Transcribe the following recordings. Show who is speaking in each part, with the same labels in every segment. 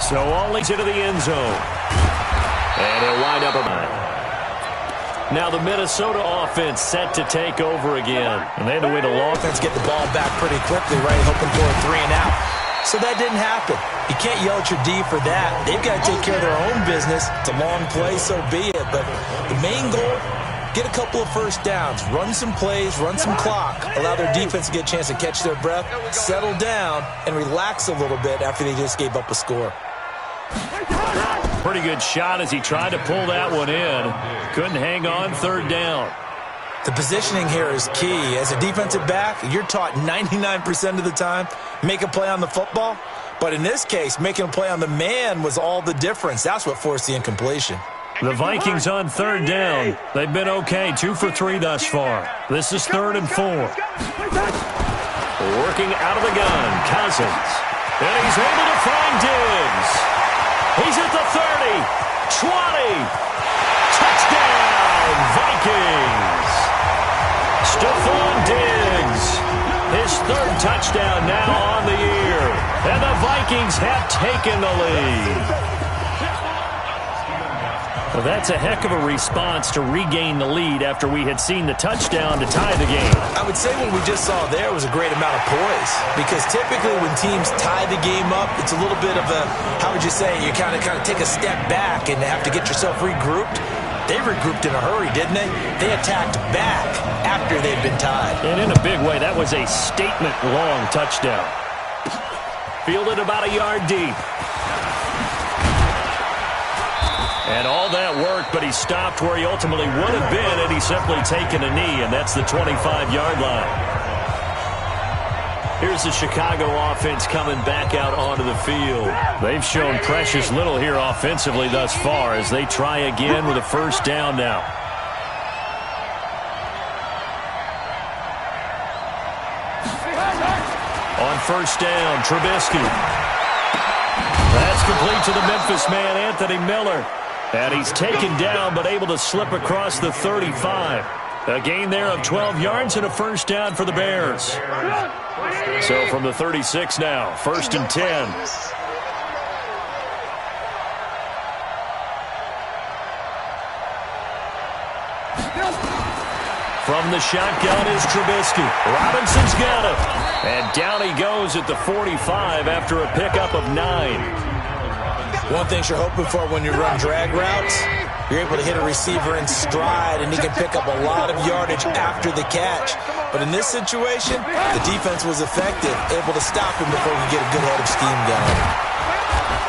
Speaker 1: So all leads into the end zone. And he'll wind up a Now the Minnesota offense set to take over again. And they had to wait a long
Speaker 2: offense, get the ball back pretty quickly, right, hoping for a 3 and out. So that didn't happen. You can't yell at your D for that. They've got to take care of their own business. It's a long play, so be it. But the main goal, get a couple of first downs, run some plays, run some clock, allow their defense to get a chance to catch their breath, settle down, and relax a little bit after they just gave up a score.
Speaker 1: Pretty good shot as he tried to pull that one in. Couldn't hang on, third down.
Speaker 2: The positioning here is key. As a defensive back, you're taught 99% of the time, make a play on the football. But in this case, making a play on the man was all the difference. That's what forced the incompletion.
Speaker 1: The Vikings on third down. They've been okay, 2 for 3 thus far. This is 3rd and 4. Working out of the gun, Cousins. And he's able to find Diggs. He's at the 30, 20. Touchdown, Vikings. Stephon Diggs, his 3rd touchdown now on the year. And the Vikings have taken the lead. Well, that's a heck of a response to regain the lead after we had seen the touchdown to tie the game.
Speaker 2: I would say what we just saw there was a great amount of poise, because typically when teams tie the game up, it's a little bit of a, how would you say, you kind of take a step back and have to get yourself regrouped. They regrouped in a hurry, didn't they? They attacked back after they'd been tied.
Speaker 1: And in a big way, that was a statement-long touchdown. Fielded about a yard deep. And all that worked, but he stopped where he ultimately would have been had he simply taken a knee, and that's the 25-yard line. Here's the Chicago offense coming back out onto the field. They've shown precious little here offensively thus far as they try again with a first down now. On first down, Trubisky. That's complete to the Memphis man, Anthony Miller. And he's taken down but able to slip across the 35. A gain there of 12 yards and a first down for the Bears. So from the 36 now, 1st and 10. From the shotgun is Trubisky. Robinson's got it. And down he goes at the 45 after a pickup of 9.
Speaker 2: One thing you're hoping for when you run drag routes, you're able to hit a receiver in stride, and he can pick up a lot of yardage after the catch. But in this situation, the defense was effective, able to stop him before he could get a good head of steam going.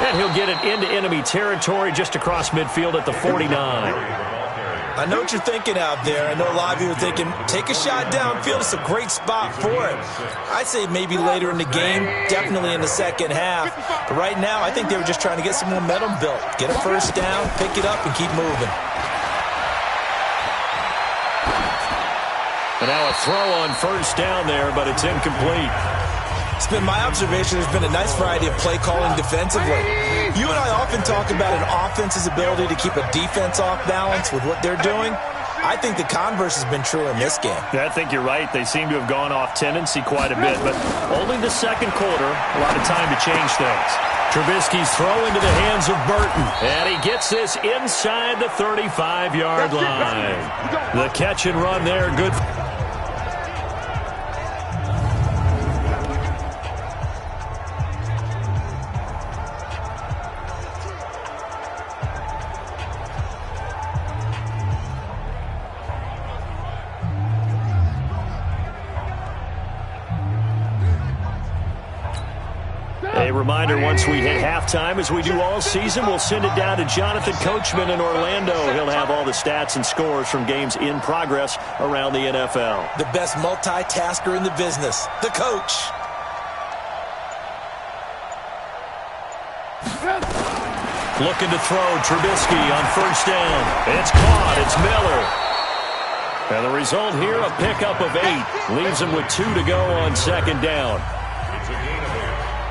Speaker 1: And he'll get it into enemy territory just across midfield at the 49.
Speaker 2: I know what you're thinking out there. I know a lot of you are thinking, take a shot downfield. It's a great spot for it. I'd say maybe later in the game, definitely in the second half. But right now, I think they were just trying to get some momentum built. Get a first down, pick it up, and keep moving.
Speaker 1: And now a throw on first down there, but it's incomplete.
Speaker 2: It's been my observation there's been a nice variety of play calling defensively. You and I often talk about an offense's ability to keep a defense off balance with what they're doing. I think the converse has been true in this game.
Speaker 1: Yeah, I think you're right. They seem to have gone off tendency quite a bit, but only the second quarter, a lot of time to change things. Trubisky's throw into the hands of Burton, and he gets this inside the 35-yard line. The catch and run there, good. A reminder, once we hit halftime, as we do all season, we'll send it down to Jonathan Coachman in Orlando. He'll have all the stats and scores from games in progress around the NFL.
Speaker 2: The best multitasker in the business, the coach.
Speaker 1: Looking to throw, Trubisky on first down. It's caught, it's Miller. And the result here, a pickup of 8. Leaves him with 2 to go on second down.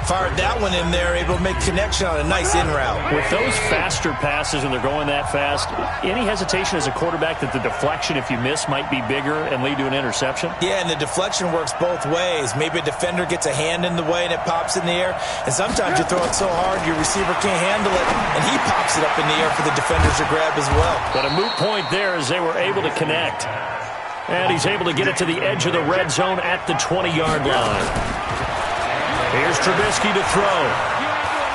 Speaker 2: Fired that one in there, able to make connection on a nice in route.
Speaker 1: With those faster passes and they're going that fast, any hesitation as a quarterback that the deflection, if you miss, might be bigger and lead to an interception?
Speaker 2: Yeah, and the deflection works both ways. Maybe a defender gets a hand in the way and it pops in the air. And sometimes you throw it so hard your receiver can't handle it, and he pops it up in the air for the defenders to grab as well.
Speaker 1: But a moot point there as they were able to connect. And he's able to get it to the edge of the red zone at the 20-yard line. Here's Trubisky to throw.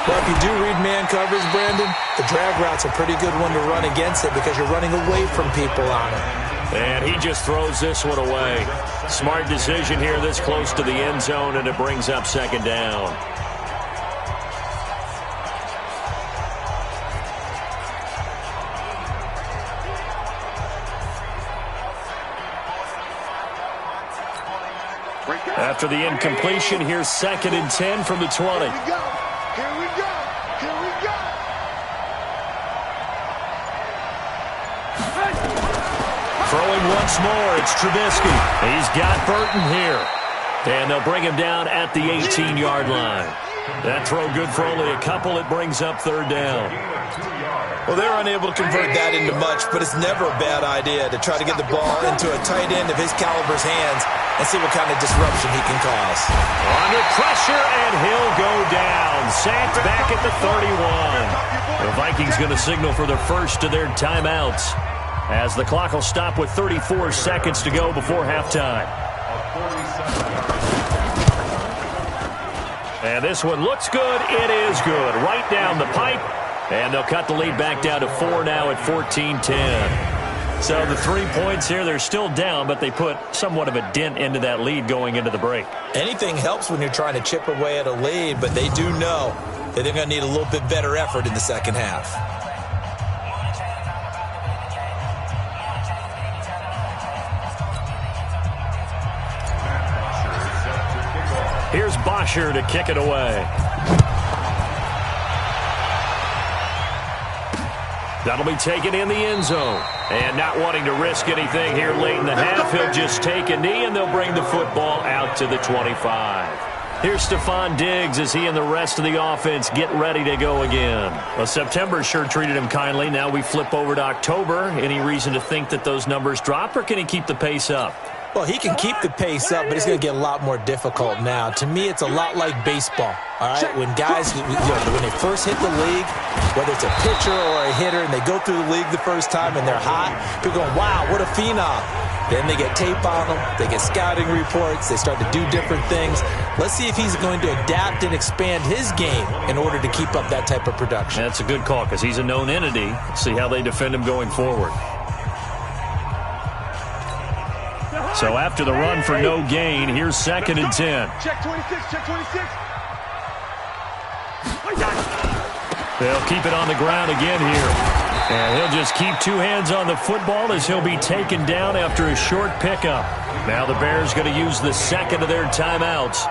Speaker 2: Well, if you do read man coverage, Brandon, the drag route's a pretty good one to run against it because you're running away from people on it.
Speaker 1: And he just throws this one away. Smart decision here this close to the end zone, and it brings up second down. After the incompletion, here's 2nd and 10 from the 20.
Speaker 3: Here we go. Here we go. Here we go.
Speaker 1: Throwing once more, it's Trubisky. He's got Burton here. And they'll bring him down at the 18-yard line. That throw good for only a couple. It brings up 3rd down.
Speaker 2: Well, they're unable to convert that into much, but it's never a bad idea to try to get the ball into a tight end of his caliber's hands and see what kind of disruption he can cause.
Speaker 1: Under pressure, and he'll go down. Sacked back at the 31. The Vikings going to signal for their first of their timeouts as the clock will stop with 34 seconds to go before halftime. And this one looks good. It is good. Right down the pipe. And they'll cut the lead back down to 4 now at 14-10. So the 3 points here, they're still down, but they put somewhat of a dent into that lead going into the break.
Speaker 2: Anything helps when you're trying to chip away at a lead, but they do know that they're going to need a little bit better effort in the second half.
Speaker 1: Here's Bosher to kick it away. That'll be taken in the end zone. And not wanting to risk anything here late in the half, he'll just take a knee, and they'll bring the football out to the 25. Here's Stephon Diggs as he and the rest of the offense get ready to go again. Well, September sure treated him kindly. Now we flip over to October. Any reason to think that those numbers drop, or can he keep the pace up?
Speaker 2: Well, he can keep the pace up, but it's going to get a lot more difficult now. To me, it's a lot like baseball, all right? When guys, when they first hit the league, whether it's a pitcher or a hitter, and they go through the league the first time and they're hot, people going, wow, what a phenom. Then they get tape on them, they get scouting reports, they start to do different things. Let's see if he's going to adapt and expand his game in order to keep up that type of production.
Speaker 1: That's a good call because he's a known entity. Let's see how they defend him going forward. So after the run for no gain, here's 2nd and 10.
Speaker 3: Check 26, check 26.
Speaker 1: They'll keep it on the ground again here. And he'll just keep 2 hands on the football as he'll be taken down after a short pickup. Now the Bears going to use the 2nd of their timeouts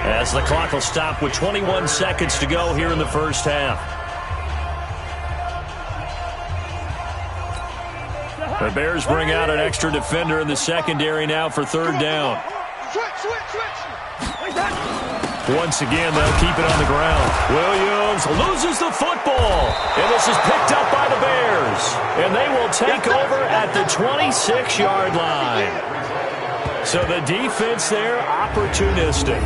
Speaker 1: as the clock will stop with 21 seconds to go here in the first half. The Bears bring out an extra defender in the secondary now for 3rd down.
Speaker 3: Switch.
Speaker 1: Once again, they'll keep it on the ground. Williams loses the football. And this is picked up by the Bears. And they will take over at the 26-yard line. So the defense there, opportunistic.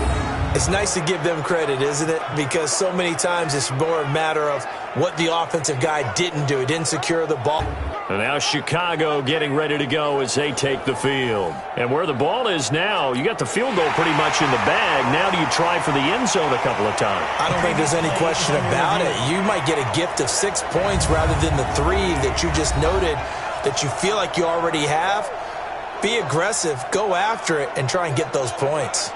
Speaker 2: It's nice to give them credit, isn't it? Because so many times it's more a matter of what the offensive guy didn't do. He didn't secure the ball.
Speaker 1: And now Chicago getting ready to go as they take the field. And where the ball is now, you got the field goal pretty much in the bag. Now do you try for the end zone a couple of times?
Speaker 2: I don't think there's any question about it. You might get a gift of 6 points rather than the 3 that you just noted that you feel like you already have. Be aggressive, go after it, and try and get those points.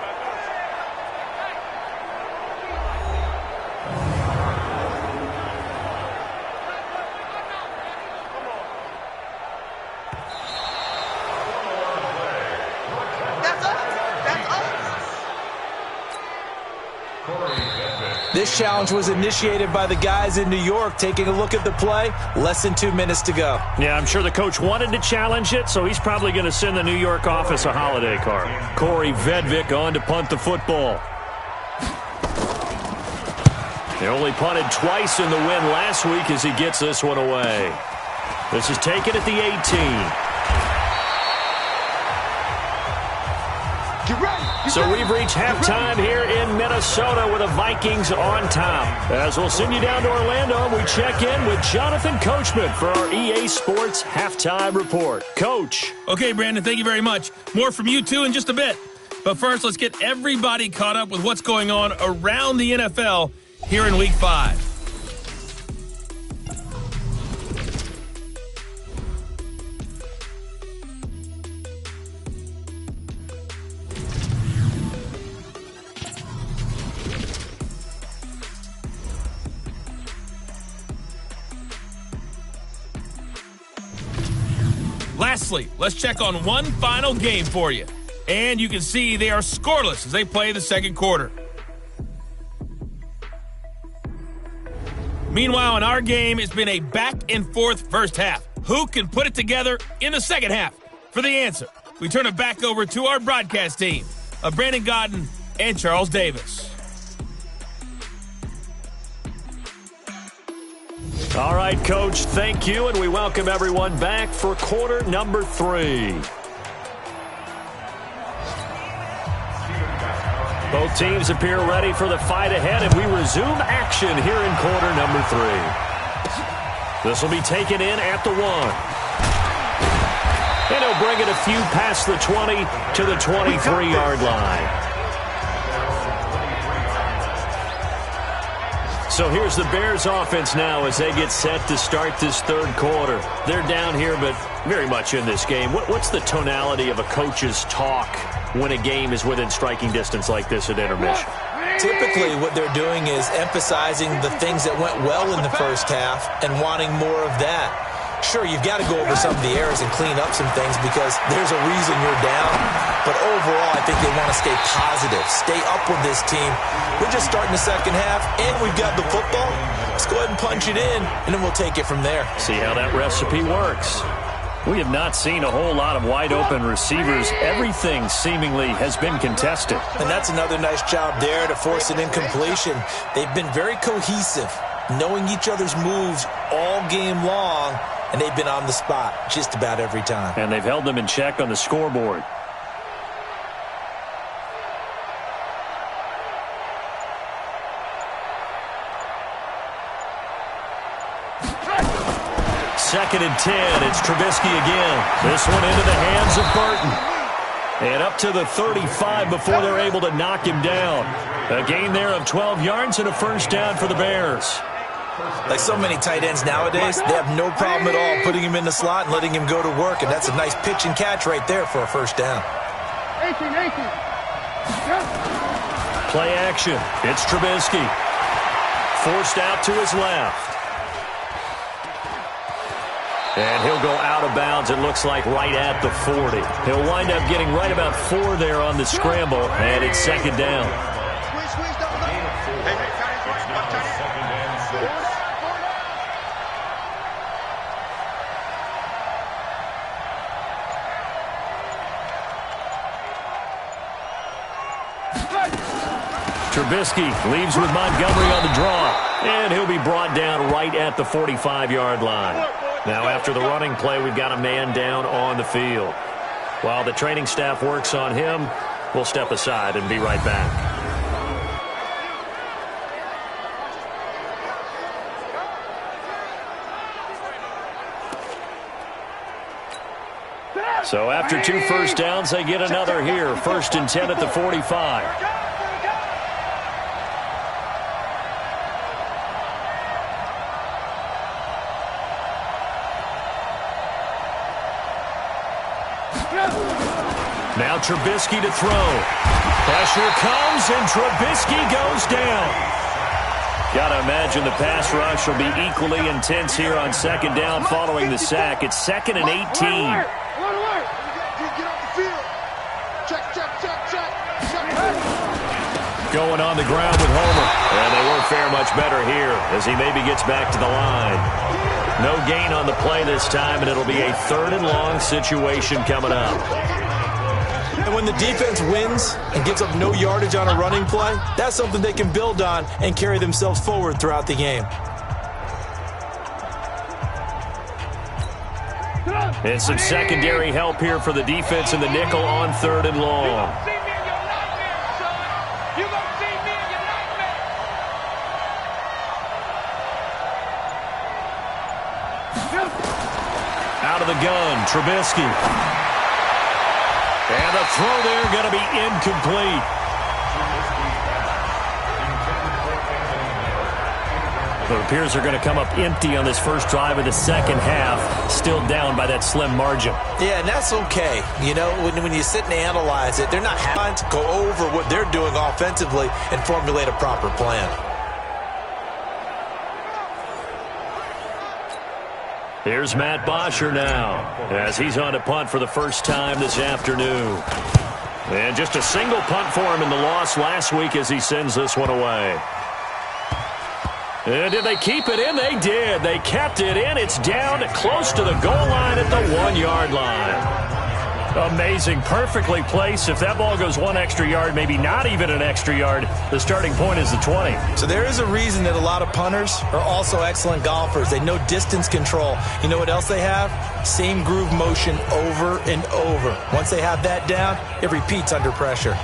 Speaker 2: This challenge was initiated by the guys in New York. Taking a look at the play, less than 2 minutes to go.
Speaker 1: Yeah, I'm sure the coach wanted to challenge it, so he's probably going to send the New York office a holiday card. Corey Vedvik on to punt the football. They only punted twice in the win last week as he gets this one away. This is taken at the 18. So we've reached halftime here in Minnesota with the Vikings on top. As we'll send you down to Orlando, we check in with Jonathan Coachman for our EA Sports Halftime Report. Coach.
Speaker 4: Okay, Brandon, thank you very much. More from you, too, in just a bit. But first, let's get everybody caught up with what's going on around the NFL here in Week 5. Lastly, let's check on one final game for you. And you can see they are scoreless as they play the second quarter. Meanwhile, in our game, it's been a back-and-forth first half. Who can put it together in the second half? For the answer, we turn it back over to our broadcast team of Brandon Godden and Charles Davis.
Speaker 1: All right, Coach, thank you, and we welcome everyone back for quarter number 3. Both teams appear ready for the fight ahead, and we resume action here in quarter number 3. This will be taken in at the 1. And he'll bring it a few past the 20 to the 23-yard line. So here's the Bears offense now as they get set to start this third quarter. They're down here, but very much in this game. What's the tonality of a coach's talk when a game is within striking distance like this at intermission?
Speaker 2: Typically, what they're doing is emphasizing the things that went well in the first half and wanting more of that. Sure, you've got to go over some of the errors and clean up some things because there's a reason you're down. But overall, I think they want to stay positive, stay up with this team. We're just starting the second half, and we've got the football. Let's go ahead and punch it in, and then we'll take it from there.
Speaker 1: See how that recipe works. We have not seen a whole lot of wide-open receivers. Everything seemingly has been contested.
Speaker 2: And that's another nice job there to force an incompletion. They've been very cohesive, knowing each other's moves all game long, and they've been on the spot just about every time.
Speaker 1: And they've held them in check on the scoreboard. Second and 10. It's Trubisky again. This one into the hands of Burton. And up to the 35 before they're able to knock him down. A gain there of 12 yards and a first down for the Bears.
Speaker 2: Like so many tight ends nowadays, they have no problem at all putting him in the slot and letting him go to work. And that's a nice pitch and catch right there for a first down.
Speaker 3: 18.
Speaker 1: Play action. It's Trubisky. Forced out to his left. And he'll go out of bounds, it looks like, right at the 40. He'll wind up getting right about 4 there on the scramble, and it's second down. Trubisky leaves with Montgomery on the draw, and he'll be brought down right at the 45-yard line. Now, after the running play, we've got a man down on the field. While the training staff works on him, we'll step aside and be right back. So after 2 first downs, they get another here. First and 10 at the 45. Now Trubisky to throw. Pressure comes, and Trubisky goes down. Got to imagine the pass rush will be equally intense here on second down following the sack. It's second and 18.
Speaker 3: Get off the field. Check.
Speaker 1: Going on the ground with Homer. And they won't fare much better here as he maybe gets back to the line. No gain on the play this time, and it'll be a 3rd and long situation coming up.
Speaker 2: And when the defense wins and gives up no yardage on a running play, that's something they can build on and carry themselves forward throughout the game.
Speaker 1: And some secondary help here for the defense in the nickel on 3rd and long. Out of the gun, Trubisky. And the throw there going to be incomplete. It appears they're going to come up empty on this first drive of the second half, still down by that slim margin.
Speaker 2: Yeah, and that's okay. You know, when you sit and analyze it, they're not having to go over what they're doing offensively and formulate a proper plan.
Speaker 1: Here's Matt Bosher now, as he's on to punt for the first time this afternoon. And just a single punt for him in the loss last week as he sends this one away. And did they keep it in? They did. They kept it in. It's down close to the goal line at the 1-yard line. Amazing. Perfectly placed. If that ball goes 1 extra yard, maybe not even an extra yard, the starting point is the 20. So
Speaker 2: there is a reason that a lot of punters are also excellent golfers. They know distance control. You know what else they have? Same groove motion over and over. Once they have that down, it repeats under pressure.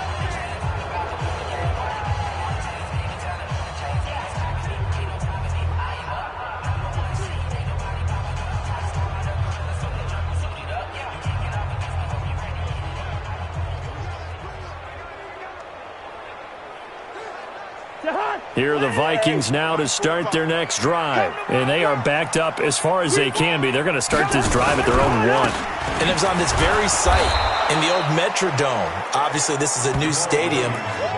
Speaker 1: Here are the Vikings now to start their next drive. And they are backed up as far as they can be. They're going to start this drive at their own 1.
Speaker 2: And it was on this very site in the old Metrodome. Obviously, this is a new stadium.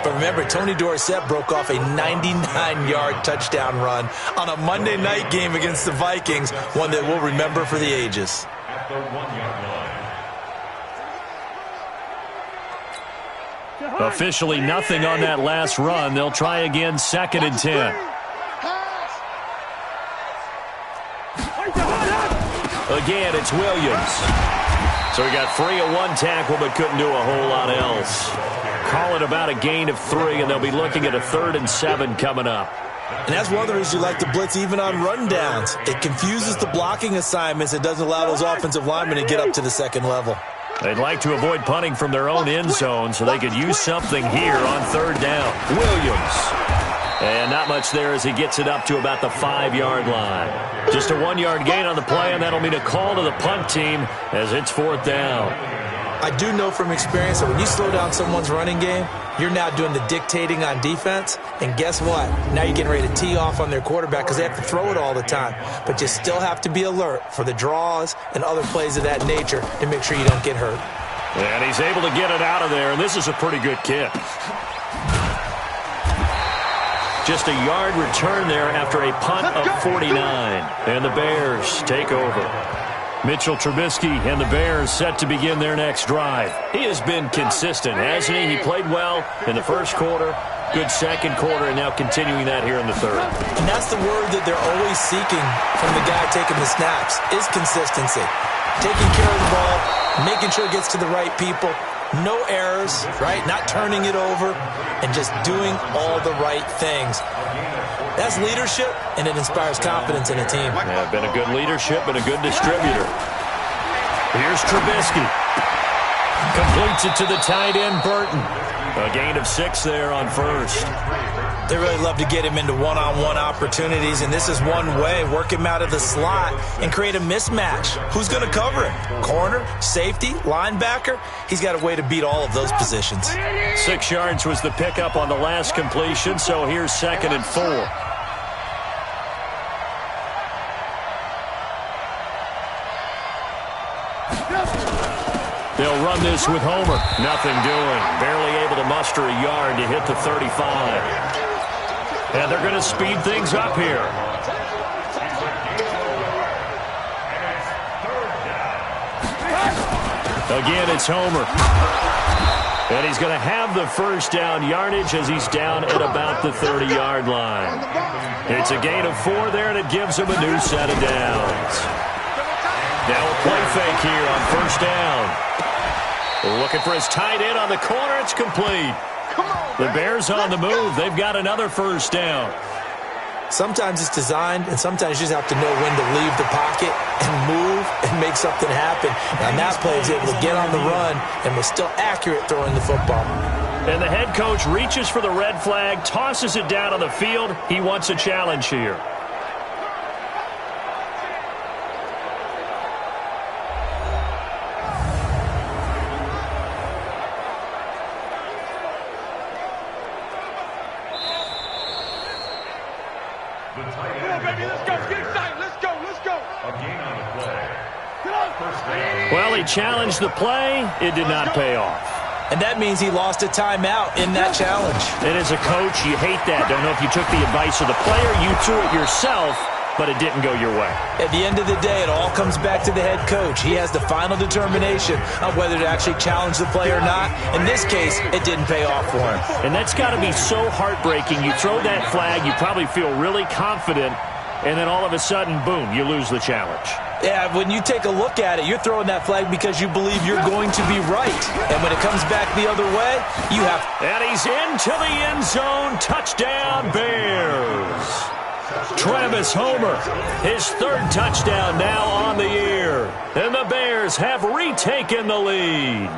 Speaker 2: But remember, Tony Dorsett broke off a 99-yard touchdown run on a Monday night game against the Vikings, one that we'll remember for the ages.
Speaker 3: At the 1-yard line.
Speaker 1: Officially nothing on that last run. They'll try again, 2nd and 10. Again, it's Williams. So he got free of 1 tackle but couldn't do a whole lot else. Call it about a gain of 3, and they'll be looking at a 3rd and 7 coming up.
Speaker 2: And that's one of the reasons you like to blitz even on rundowns. It confuses the blocking assignments. It doesn't allow those offensive linemen to get up to the second level.
Speaker 1: They'd like to avoid punting from their own end zone so they could use something here on 3rd down. Williams. And not much there as he gets it up to about the 5-yard line. Just a 1-yard gain on the play, and that'll mean a call to the punt team as it's 4th down.
Speaker 2: I do know from experience that when you slow down someone's running game, you're now doing the dictating on defense. And guess what? Now you're getting ready to tee off on their quarterback because they have to throw it all the time. But you still have to be alert for the draws and other plays of that nature to make sure you don't get hurt.
Speaker 1: And he's able to get it out of there, and this is a pretty good kick. Just a yard return there after a punt of 49. And the Bears take over. Mitchell Trubisky and the Bears set to begin their next drive. He has been consistent, hasn't he? He played well in the first quarter, good second quarter, and now continuing that here in the 3rd.
Speaker 2: And that's the word that they're always seeking from the guy taking the snaps, is consistency. Taking care of the ball, making sure it gets to the right people, no errors, right? Not turning it over, and just doing all the right things. That's leadership, and it inspires confidence in a team.
Speaker 1: Yeah, been a good leadership and a good distributor. Here's Trubisky. Completes it to the tight end, Burton. A gain of 6 there on 1st.
Speaker 2: They really love to get him into one-on-one opportunities, and this is one way. Work him out of the slot and create a mismatch. Who's going to cover him? Corner, safety, linebacker? He's got a way to beat all of those positions.
Speaker 1: 6 yards was the pickup on the last completion, so here's 2nd and 4. They'll run this with Homer. Nothing doing. Barely able to muster a yard to hit the 35. And they're going to speed things up here. Again, it's Homer. And he's going to have the first down yardage as he's down at about the 30-yard line. It's a gain of 4 there, and it gives him a new set of downs. Now a play fake here on 1st down. Looking for his tight end on the corner. It's complete. The Bears on the move. They've got another first down.
Speaker 2: Sometimes it's designed, and sometimes you just have to know when to leave the pocket and move and make something happen. And that play is able to get on the run and was still accurate throwing the football.
Speaker 1: And the head coach reaches for the red flag, tosses it down on the field. He wants a challenge here. Well, he challenged the play. It did not pay off.
Speaker 2: And that means he lost a timeout in that challenge.
Speaker 1: And as a coach, you hate that. Don't know if you took the advice of the player. You threw it yourself, but it didn't go your way.
Speaker 2: At the end of the day, it all comes back to the head coach. He has the final determination on whether to actually challenge the play or not. In this case, it didn't pay off for him.
Speaker 1: And that's got to be so heartbreaking. You throw that flag, you probably feel really confident, and then all of a sudden, boom, you lose the challenge.
Speaker 2: Yeah, when you take a look at it, you're throwing that flag because you believe you're going to be right. And when it comes back the other way, you have...
Speaker 1: And he's into the end zone. Touchdown, Bears. Travis Homer, his third touchdown now on the year. And the Bears have retaken the lead.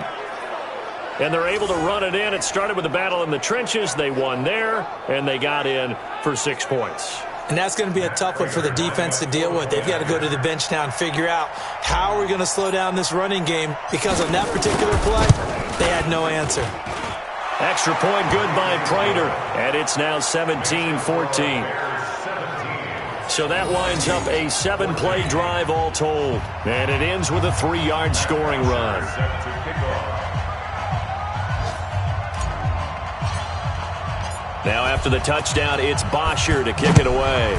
Speaker 1: And they're able to run it in. It started with a battle in the trenches. They won there, and they got in for 6 points.
Speaker 2: And that's going to be a tough one for the defense to deal with. They've got to go to the bench now and figure out how are we going to slow down this running game, because on that particular play, they had no answer.
Speaker 1: Extra point good by Prater, and it's now 17-14. So that winds up a 7-play drive all told, and it ends with a 3-yard scoring run. Now after the touchdown, it's Bosher to kick it away.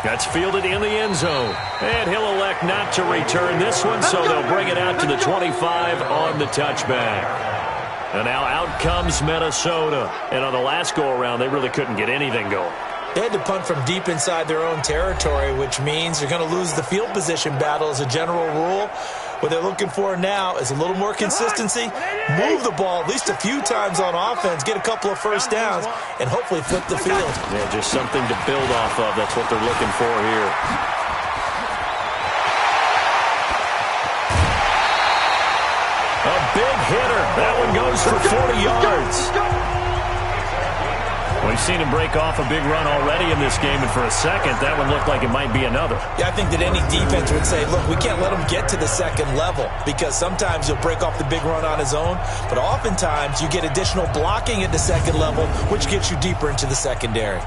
Speaker 1: That's fielded in the end zone. And he'll elect not to return this one, so they'll bring it out to the 25 on the touchback. And now out comes Minnesota. And on the last go-around, they really couldn't get anything going.
Speaker 2: They had to punt from deep inside their own territory, which means they're going to lose the field position battle as a general rule. What they're looking for now is a little more consistency, move the ball at least a few times on offense, get a couple of first downs, and hopefully flip the field.
Speaker 1: Yeah, just something to build off of. That's what they're looking for here. A big hitter. That one goes for 40 yards. We've seen him break off a big run already in this game, and for a second, that one looked like it might be another.
Speaker 2: Yeah, I think that any defense would say, look, we can't let him get to the second level, because sometimes he'll break off the big run on his own, but oftentimes you get additional blocking at the second level, which gets you deeper into the secondary.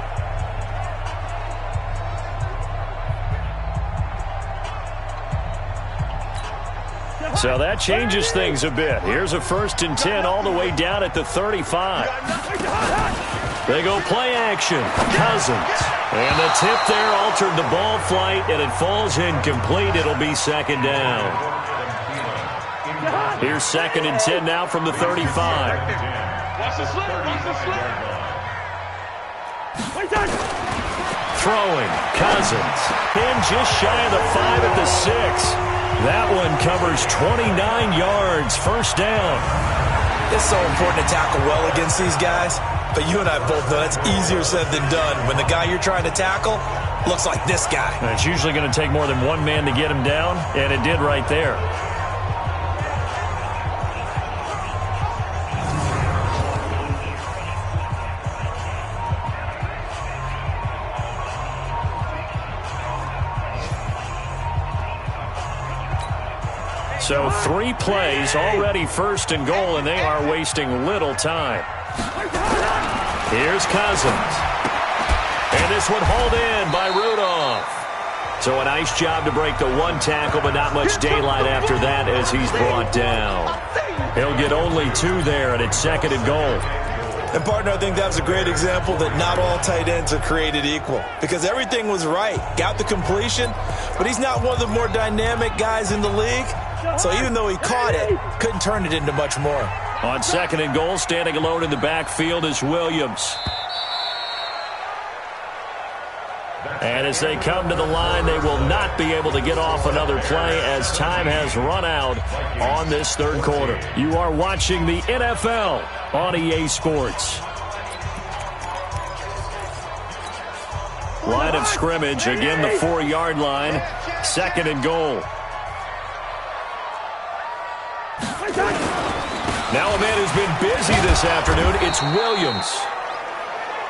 Speaker 1: So that changes things a bit. Here's a 1st and 10 all the way down at the 35. They go play action. Cousins. And the tip there altered the ball flight, and it falls incomplete. It'll be 2nd down. Here's 2nd and 10 now from the 35.
Speaker 3: Watch the slip. Watch the slip.
Speaker 1: Throwing. Cousins. In just shy of the 5 at the 6. That one covers 29 yards. 1st down.
Speaker 2: It's so important to tackle well against these guys, but you and I both know that's easier said than done when the guy you're trying to tackle looks like this guy.
Speaker 1: And it's usually going to take more than one man to get him down, and it did right there. So 3 plays, already 1st and goal, and they are wasting little time. Here's Cousins. And this one hauled in by Rudolph. So a nice job to break the 1 tackle, but not much daylight after that as he's brought down. He'll get only 2 there, and it's 2nd and goal.
Speaker 2: And, partner, I think that was a great example that not all tight ends are created equal, because everything was right. Got the completion, but he's not one of the more dynamic guys in the league. So even though he caught it, couldn't turn it into much more.
Speaker 1: On 2nd and goal, standing alone in the backfield is Williams. And as they come to the line, they will not be able to get off another play as time has run out on this third quarter. You are watching the NFL on EA Sports. Line of scrimmage, again the 4-yard line, 2nd and goal. Now a man who's been busy this afternoon, it's Williams.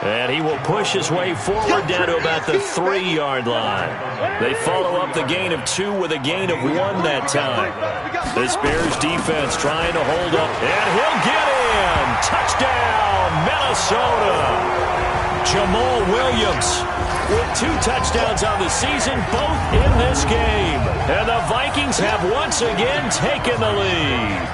Speaker 1: And he will push his way forward down to about the 3-yard line. They follow up the gain of 2 with a gain of 1 that time. This Bears defense trying to hold up, and he'll get in. Touchdown, Minnesota. Jamal Williams with 2 touchdowns on the season, both in this game. And the Vikings have once again taken the lead.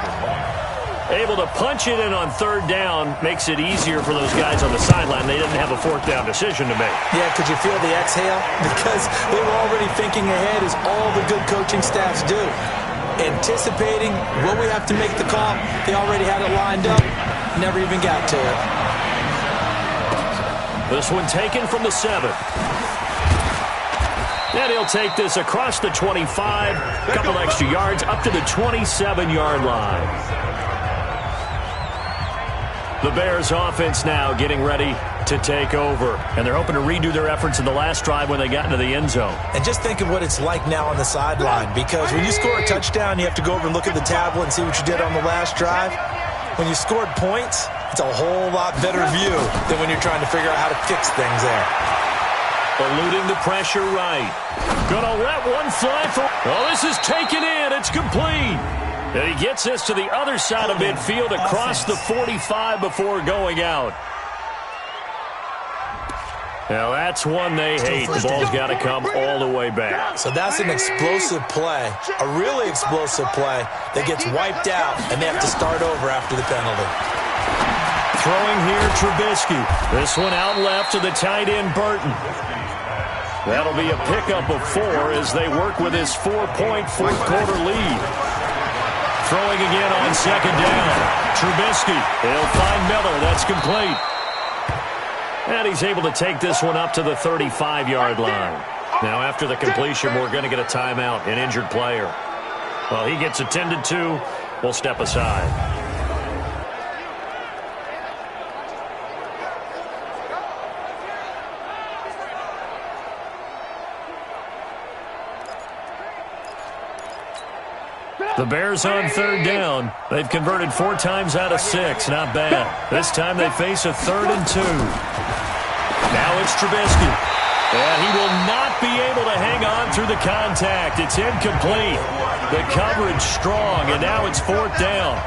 Speaker 1: Able to punch it in on 3rd down makes it easier for those guys on the sideline. They didn't have a 4th down decision to make.
Speaker 2: Yeah, could you feel the exhale? Because they were already thinking ahead, as all the good coaching staffs do. Anticipating what we have to make the call. They already had it lined up. Never even got to it.
Speaker 1: This one taken from the 7. And he'll take this across the 25. A couple extra yards up to the 27-yard line. The Bears offense now getting ready to take over. And they're hoping to redo their efforts in the last drive when they got into the end zone.
Speaker 2: And just think of what it's like now on the sideline. Because when you score a touchdown, you have to go over and look at the tablet and see what you did on the last drive. When you scored points, it's a whole lot better view than when you're trying to figure out how to fix things there.
Speaker 1: Eluding the pressure right. Gonna let one fly for... Oh, this is taken in. It's complete. And he gets this to the other side of midfield across the 45 before going out. Now, that's one they hate. The ball's got to come all the way back.
Speaker 2: So that's an explosive play, a really explosive play that gets wiped out, and they have to start over after the penalty.
Speaker 1: Throwing here, Trubisky. This one out left to the tight end, Burton. That'll be a pickup of 4 as they work with his 4-point fourth-quarter lead. Throwing again on 2nd down. Trubisky. He'll find Miller. That's complete. And he's able to take this one up to the 35-yard line. Now, after the completion, we're going to get a timeout, an injured player. Well, he gets attended to. We'll step aside. The Bears on 3rd down. They've converted 4 times out of 6. Not bad. This time they face a 3rd and 2. Now it's Trubisky. And he will not be able to hang on through the contact. It's incomplete. The coverage strong, and now it's 4th down.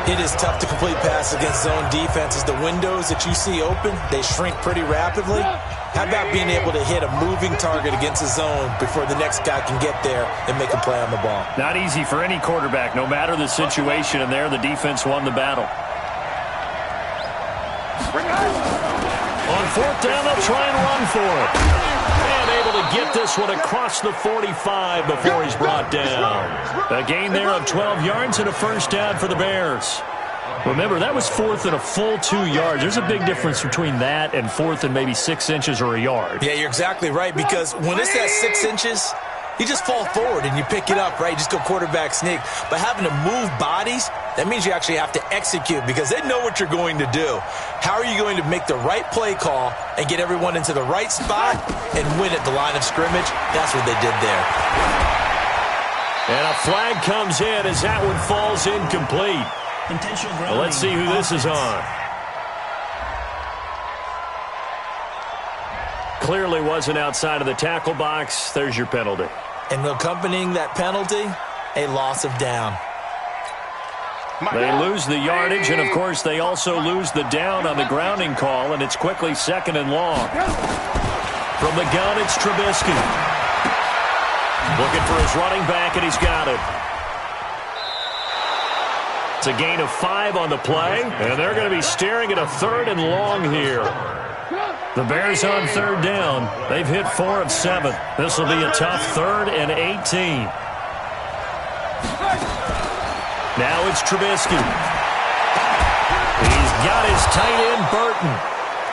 Speaker 2: It is tough to complete passes against zone defenses. The windows that you see open, they shrink pretty rapidly. How about being able to hit a moving target against a zone before the next guy can get there and make a play on the ball?
Speaker 1: Not easy for any quarterback, no matter the situation, and there the defense won the battle. On 4th down, they'll try and run for it. And able to get this one across the 45 before he's brought down. A gain there of 12 yards and a 1st down for the Bears. Remember, that was 4th and a full 2 yards. There's a big difference between that and 4th and maybe 6 inches or a yard.
Speaker 2: Yeah, you're exactly right, because when it's that 6 inches, you just fall forward and you pick it up, right? You just go quarterback sneak. But having to move bodies, that means you actually have to execute because they know what you're going to do. How are you going to make the right play call and get everyone into the right spot and win at the line of scrimmage? That's what they did there.
Speaker 1: And a flag comes in as that one falls incomplete. Well, let's see who this is on. Clearly wasn't outside of the tackle box. There's your penalty.
Speaker 2: And accompanying that penalty, a loss of down.
Speaker 1: They lose the yardage, and, of course, they also lose the down on the grounding call, and it's quickly 2nd and long. From the gun, it's Trubisky. Looking for his running back, and he's got it. It's a gain of 5 on the play, and they're going to be staring at a 3rd and long here. The Bears on 3rd down. They've hit 4 of 7. This will be a tough 3rd and 18. Now it's Trubisky. He's got his tight end, Burton.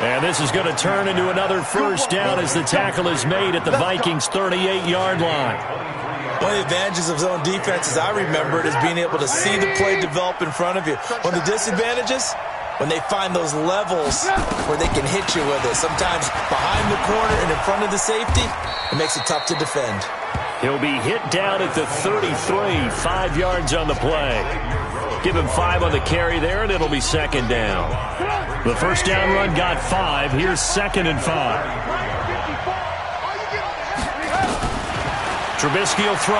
Speaker 1: And this is going to turn into another first down as the tackle is made at the Vikings' 38-yard line.
Speaker 2: One of the advantages of zone defense, as I remember it, is being able to see the play develop in front of you. One of the disadvantages, when they find those levels where they can hit you with it, sometimes behind the corner and in front of the safety, it makes it tough to defend.
Speaker 1: He'll be hit down at the 33, 5 yards on the play. Give him 5 on the carry there, and it'll be second down. The first down run got 5. Here's 2nd and 5. Trubisky will throw.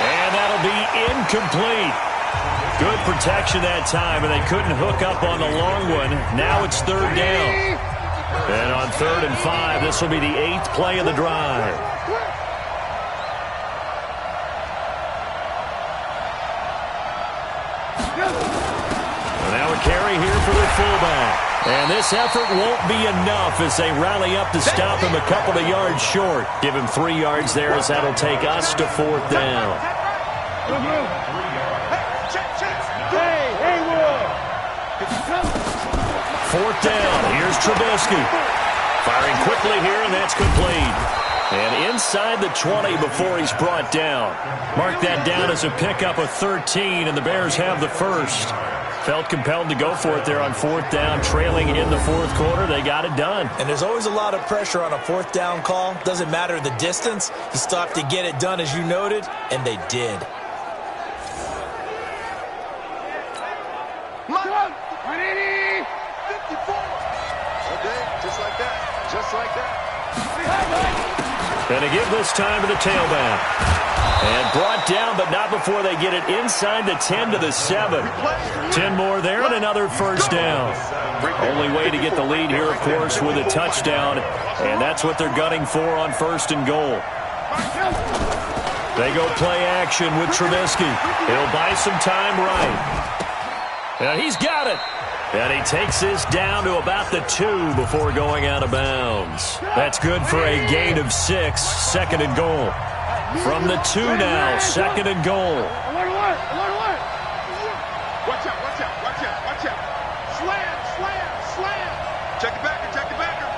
Speaker 1: And that'll be incomplete. Good protection that time, and they couldn't hook up on the long one. Now it's 3rd down. And on 3rd and 5, this will be the 8th play of the drive. Now a carry here for the fullback. And this effort won't be enough as they rally up to stop him a couple of yards short. Give him 3 yards there as that'll take us to 4th down. Fourth down. Here's Trubisky. Firing quickly here, and that's complete. And inside the 20 before he's brought down. Mark that down as a pickup of 13, and the Bears have the first. Felt compelled to go for it there on 4th down, trailing in the 4th quarter. They got it done.
Speaker 2: And there's always a lot of pressure on a 4th down call. Doesn't matter the distance. You still have to get it done, as you noted, and they did.
Speaker 1: And to give this time to the tailback. And brought down, but not before they get it inside the 10 to the 7. 10 more there and another first down. Only way to get the lead here, of course, with a touchdown. And that's what they're gunning for on 1st and goal. They go play action with Trubisky. He'll buy some time right. And he's got it. And he takes this down to about the 2 before going out of bounds. That's good for a gain of 6, 2nd and goal. From the 2 now, 2nd and goal.
Speaker 3: Watch out, watch out, watch out, watch out. Slam, slam, slam. Check it backer, check it backer.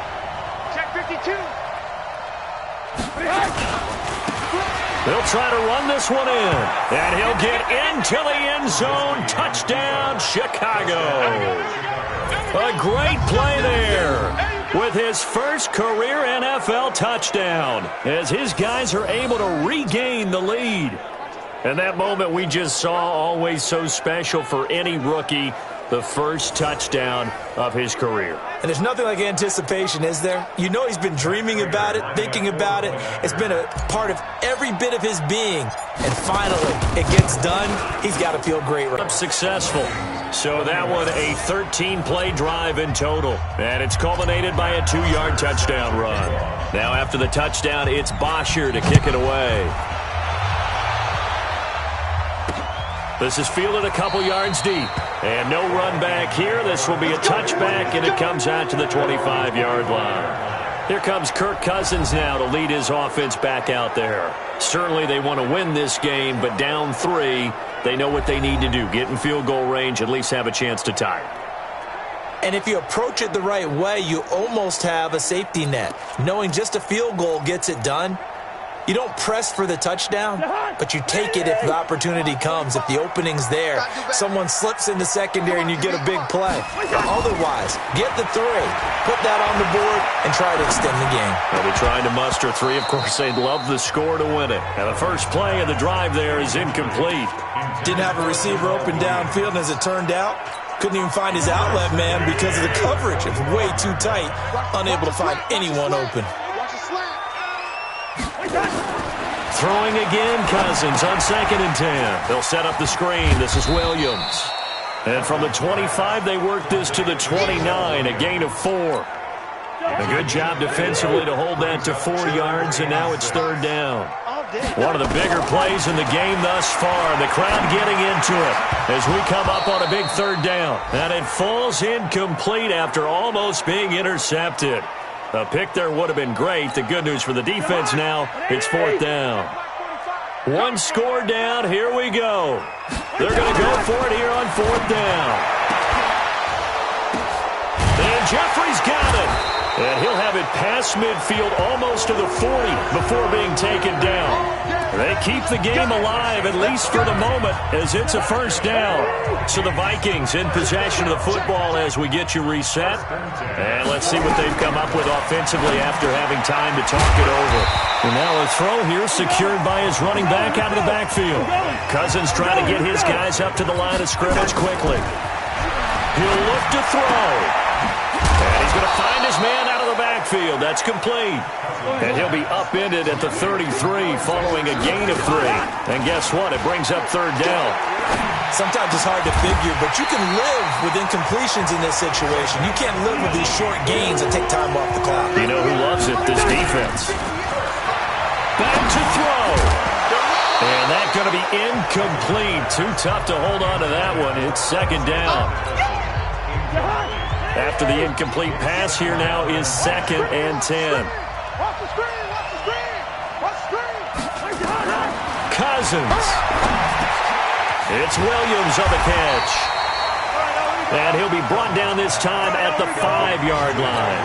Speaker 3: Check 52.
Speaker 1: They'll try to run this one in. And he'll get into the end zone. Touchdown, Chicago. A great play there with his first career NFL touchdown as his guys are able to regain the lead. And that moment we just saw, always so special for any rookie, the first touchdown of his career.
Speaker 2: And there's nothing like anticipation, is there? You know he's been dreaming about it, thinking about it. It's been a part of every bit of his being. And finally, it gets done. He's got to feel great.
Speaker 1: Successful. So that one, a 13-play drive in total. And it's culminated by a 2-yard touchdown run. Now after the touchdown, it's Bosher to kick it away. This is fielded a couple yards deep. And no run back here. This will be a touchback, and it comes out to the 25-yard line. Here comes Kirk Cousins now to lead his offense back out there. Certainly they want to win this game, but down 3, they know what they need to do. Get in field goal range, at least have a chance to tie it.
Speaker 2: And if you approach it the right way, you almost have a safety net. Knowing just a field goal gets it done. You don't press for the touchdown, but you take it if the opportunity comes. If the opening's there, someone slips in the secondary and you get a big play. Otherwise, get the 3, put that on the board, and try to extend the game.
Speaker 1: They'll be trying to muster 3. Of course, they'd love the score to win it. And the first play of the drive there is incomplete.
Speaker 2: Didn't have a receiver open downfield, and as it turned out, couldn't even find his outlet man because of the coverage. It was way too tight, unable to find anyone open.
Speaker 1: Throwing again, Cousins on 2nd and 10. They'll set up the screen. This is Williams. And from the 25, they work this to the 29, a gain of 4. A good job defensively to hold that to 4 yards, and now it's 3rd down. One of the bigger plays in the game thus far. The crowd getting into it as we come up on a big 3rd down. And it falls incomplete after almost being intercepted. A pick there would have been great. The good news for the defense now, it's 4th down. 1 score down. Here we go. They're going to go for it here on 4th down. Jeffrey's got it. And he'll have it past midfield almost to the 40 before being taken down. They keep the game alive, at least for the moment, as it's a first down. So the Vikings in possession of the football as we get you reset. And let's see what they've come up with offensively after having time to talk it over. And now a throw here secured by his running back out of the backfield. Cousins trying to get his guys up to the line of scrimmage quickly. He'll look to throw. And he's going to find his man out of the backfield. That's complete. And he'll be upended at the 33 following a gain of 3. And guess what? It brings up third down.
Speaker 2: Sometimes it's hard to figure, but you can live with incompletions in this situation. You can't live with these short gains and take time off the clock.
Speaker 1: You know who loves it? This defense. Back to throw. And that's going to be incomplete. Too tough to hold on to that one. It's second down. After the incomplete pass, here now is 2nd and 10. Cousins. It's Williams on the catch. And he'll be brought down this time at the 5-yard line.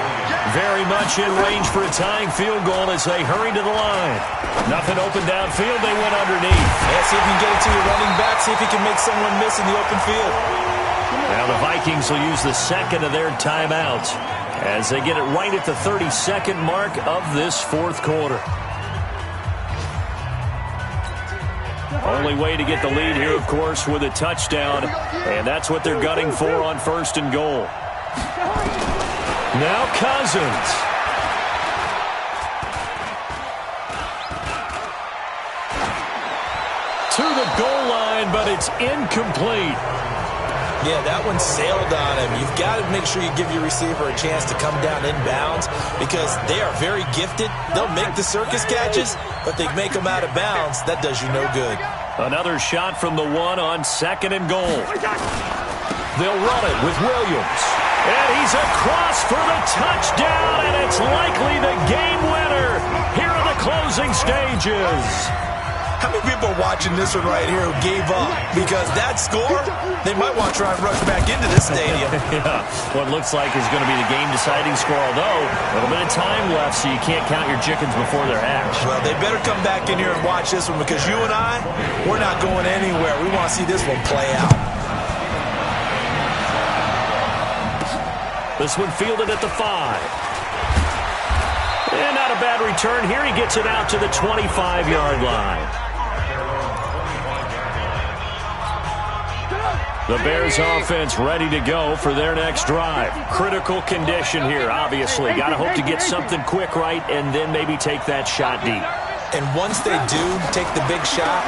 Speaker 1: Very much in range for a tying field goal as they hurry to the line. Nothing open downfield. They went underneath.
Speaker 2: Yeah, see if you can get it to your running back. See if you can make someone miss in the open field.
Speaker 1: Now the Vikings will use the second of their timeouts as they get it right at the 32nd mark of this fourth quarter. Only way to get the lead here, of course, with a touchdown, and that's what they're gunning for on 1st and goal. Now Cousins. To the goal line, but it's incomplete.
Speaker 2: Yeah, that one sailed on him. You've got to make sure you give your receiver a chance to come down inbounds because they are very gifted. They'll make the circus catches, but they make them out of bounds. That does you no good.
Speaker 1: Another shot from the 1 on 2nd and goal. They'll run it with Williams. And he's across for the touchdown, and it's likely the game winner here in the closing stages.
Speaker 2: How many people are watching this one right here who gave up? Because that score, they might want to try and rush back into this stadium.
Speaker 1: Yeah, what looks like is going to be the game-deciding score, although a little bit of time left, so you can't count your chickens before they're hatched.
Speaker 2: Well, they better come back in here and watch this one because you and I, we're not going anywhere. We want to see this one play out.
Speaker 1: This one fielded at the 5. And not a bad return here. He gets it out to the 25-yard line. The Bears offense ready to go for their next drive. Critical condition here, obviously. Got to hope to get something quick right and then maybe take that shot deep.
Speaker 2: And once they do take the big shot,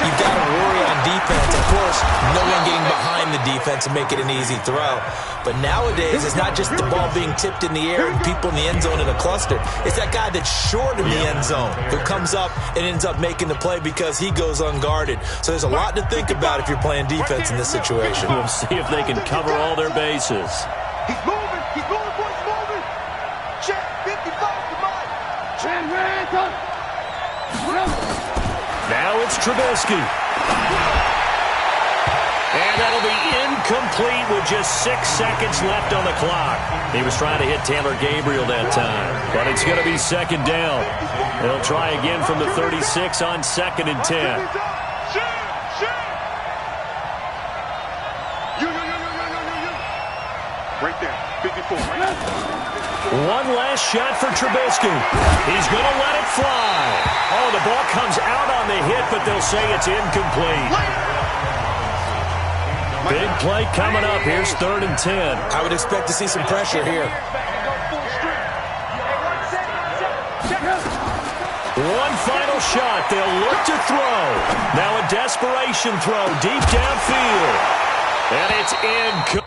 Speaker 2: you've got to worry on defense. Of course, no one getting behind the defense and make it an easy throw. But nowadays, it's not just the ball being tipped in the air and people in the end zone in a cluster. It's that guy that's short in the end zone who comes up and ends up making the play because he goes unguarded. So there's a lot to think about if you're playing defense in this situation.
Speaker 1: We'll see if they can cover all their bases.
Speaker 3: He's moving. He's moving, boys, moving. Check 55 to Mike.
Speaker 1: Now it's Trubisky. And that'll be incomplete with just 6 seconds left on the clock. He was trying to hit Taylor Gabriel that time, but it's going to be second down. They'll try again from the 36 on 2nd and 10.
Speaker 3: Right there, 54.
Speaker 1: One last shot for Trubisky. He's going to let it fly. Oh, the ball comes out on the hit, but they'll say it's incomplete. Big play coming up. Here's 3rd and 10.
Speaker 2: I would expect to see some pressure here.
Speaker 1: One final shot. They'll look to throw. Now a desperation throw deep downfield. And it's in.